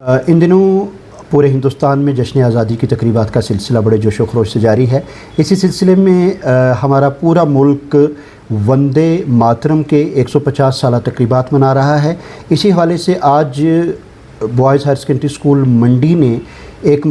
ان دنوں پورے ہندوستان میں جشن آزادی کی تقریبات کا سلسلہ بڑے جوش و خروش سے جاری ہے۔ اسی سلسلے میں ہمارا پورا ملک وندے ماترم کے 150 سالہ تقریبات منا رہا ہے۔ اسی حوالے سے آج بوائز ہائر سیکنڈری اسکول منڈی نے ایک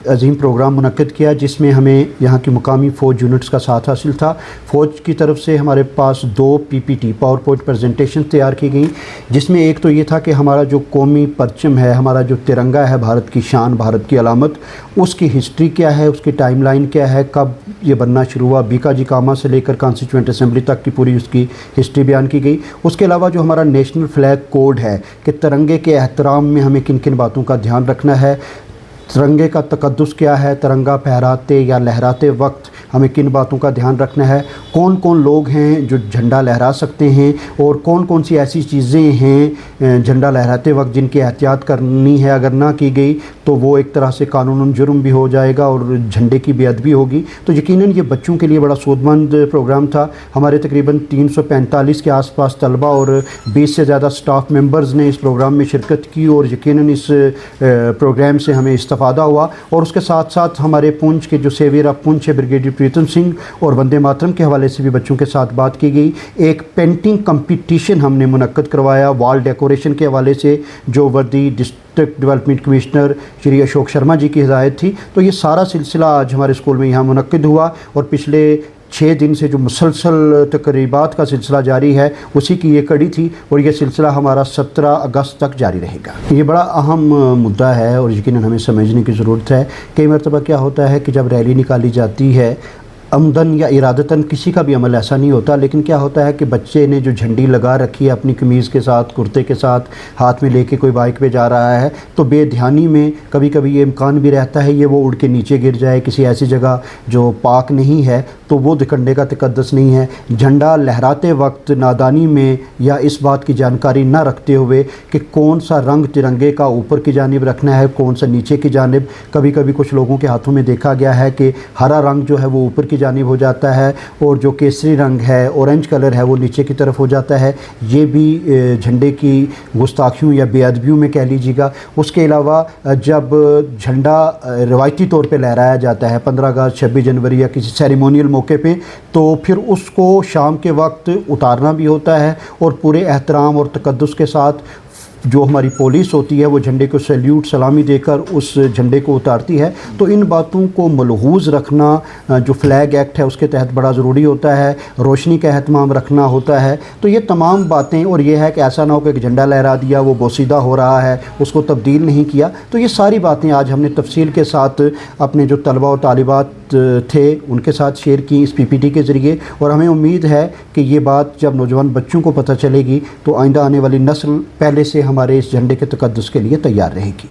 عظیم پروگرام منعقد کیا، جس میں ہمیں یہاں کی مقامی فوج یونٹس کا ساتھ حاصل تھا۔ فوج کی طرف سے ہمارے پاس 2 PPT پاور پوائنٹ پریزنٹیشن تیار کی گئیں، جس میں ایک تو یہ تھا کہ ہمارا جو قومی پرچم ہے، ہمارا جو ترنگا ہے، بھارت کی شان، بھارت کی علامت، اس کی ہسٹری کیا ہے، اس کی ٹائم لائن کیا ہے، کب یہ بننا شروع ہوا، بیکا جی کاما سے لے کر کانسٹیٹیوئنٹ اسمبلی تک کی پوری اس کی ہسٹری بیان کی گئی۔ اس کے علاوہ جو ہمارا نیشنل فلیگ کوڈ ہے کہ ترنگے کے احترام میں ہمیں کن کن باتوں کا دھیان رکھنا ہے، ترنگے کا تقدس کیا ہے، ترنگا پھہراتے یا لہراتے وقت ہمیں کن باتوں کا دھیان رکھنا ہے، کون کون لوگ ہیں جو جھنڈا لہرا سکتے ہیں، اور کون کون سی ایسی چیزیں ہیں جھنڈا لہراتے وقت جن کی احتیاط کرنی ہے، اگر نہ کی گئی تو وہ ایک طرح سے قانون جرم بھی ہو جائے گا اور جھنڈے کی بے ادبی ہوگی۔ تو یقیناً یہ بچوں کے لیے بڑا سود مند پروگرام تھا۔ ہمارے تقریباً 345 کے آس پاس طلبہ اور 20 سے زیادہ سٹاف ممبرز نے اس پروگرام میں شرکت کی، اور یقیناً اس پروگرام سے ہمیں استفادہ ہوا۔ اور اس کے ساتھ ساتھ ہمارے پونچھ کے جو سیویئر آف پونچھ ہے بریگیڈیئر پریتم سنگھ، اور وندے ماترم کے حوالے سے بھی بچوں کے ساتھ بات کی گئی۔ ایک پینٹنگ کمپٹیشن ہم نے منعقد کروایا وال ڈیکوریشن کے حوالے سے، جو وردی ڈسٹرکٹ ڈیولپمنٹ کمشنر شری اشوک شرما جی کی ہدایت تھی۔ تو یہ سارا سلسلہ آج ہمارے اسکول میں یہاں منعقد ہوا، اور پچھلے 6 دن سے جو مسلسل تقریبات کا سلسلہ جاری ہے اسی کی یہ کڑی تھی، اور یہ سلسلہ ہمارا 17 اگست تک جاری رہے گا۔ یہ بڑا اہم مدعا ہے، اور یقیناً ہمیں سمجھنے کی ضرورت ہے۔ کئی مرتبہ کیا ہوتا ہے کہ جب ریلی نکالی جاتی ہے، عمدن یا ارادتاً کسی کا بھی عمل ایسا نہیں ہوتا، لیکن کیا ہوتا ہے کہ بچے نے جو جھنڈی لگا رکھی ہے اپنی قمیض کے ساتھ، کرتے کے ساتھ، ہاتھ میں لے کے کوئی بائک پہ جا رہا ہے، تو بے دھیانی میں کبھی کبھی یہ امکان بھی رہتا ہے یہ وہ اڑ کے نیچے گر جائے کسی ایسی جگہ جو پاک نہیں ہے، تو وہ جھنڈے کا تقدس نہیں ہے۔ جھنڈا لہراتے وقت نادانی میں یا اس بات کی جانکاری نہ رکھتے ہوئے کہ کون سا رنگ ترنگے کا اوپر کی جانب رکھنا ہے، کون سا نیچے کی جانب، کبھی کبھی کچھ لوگوں کے ہاتھوں میں دیکھا گیا ہے کہ ہرا رنگ جو ہے وہ اوپر کی جانب ہو جاتا ہے، اور جو کیسری رنگ ہے، اورنج کلر ہے، وہ نیچے کی طرف ہو جاتا ہے۔ یہ بھی جھنڈے کی گستاخیوں یا بے ادبیوں میں کہہ لیجیے گا۔ اس کے علاوہ جب جھنڈا روایتی طور پہ لہرایا جاتا ہے 15 اگست، 26 جنوری یا کسی سیریمونیل موقع پہ، تو پھر اس کو شام کے وقت اتارنا بھی ہوتا ہے، اور پورے احترام اور تقدس کے ساتھ جو ہماری پولیس ہوتی ہے وہ جھنڈے کو سیلیوٹ سلامی دے کر اس جھنڈے کو اتارتی ہے۔ تو ان باتوں کو ملحوظ رکھنا جو فلیگ ایکٹ ہے اس کے تحت بڑا ضروری ہوتا ہے، روشنی کا اہتمام رکھنا ہوتا ہے۔ تو یہ تمام باتیں، اور یہ ہے کہ ایسا نہ ہو کہ جھنڈا لہرا دیا وہ بوسیدہ ہو رہا ہے، اس کو تبدیل نہیں کیا۔ تو یہ ساری باتیں آج ہم نے تفصیل کے ساتھ اپنے جو طلبہ اور طالبات تھے ان کے ساتھ شیئر کی اس PPT کے ذریعے، اور ہمیں امید ہے کہ یہ بات جب نوجوان بچوں کو پتہ چلے گی تو آئندہ آنے والی نسل پہلے سے ہمارے اس جھنڈے کے تقدس کے لیے تیار رہے گی۔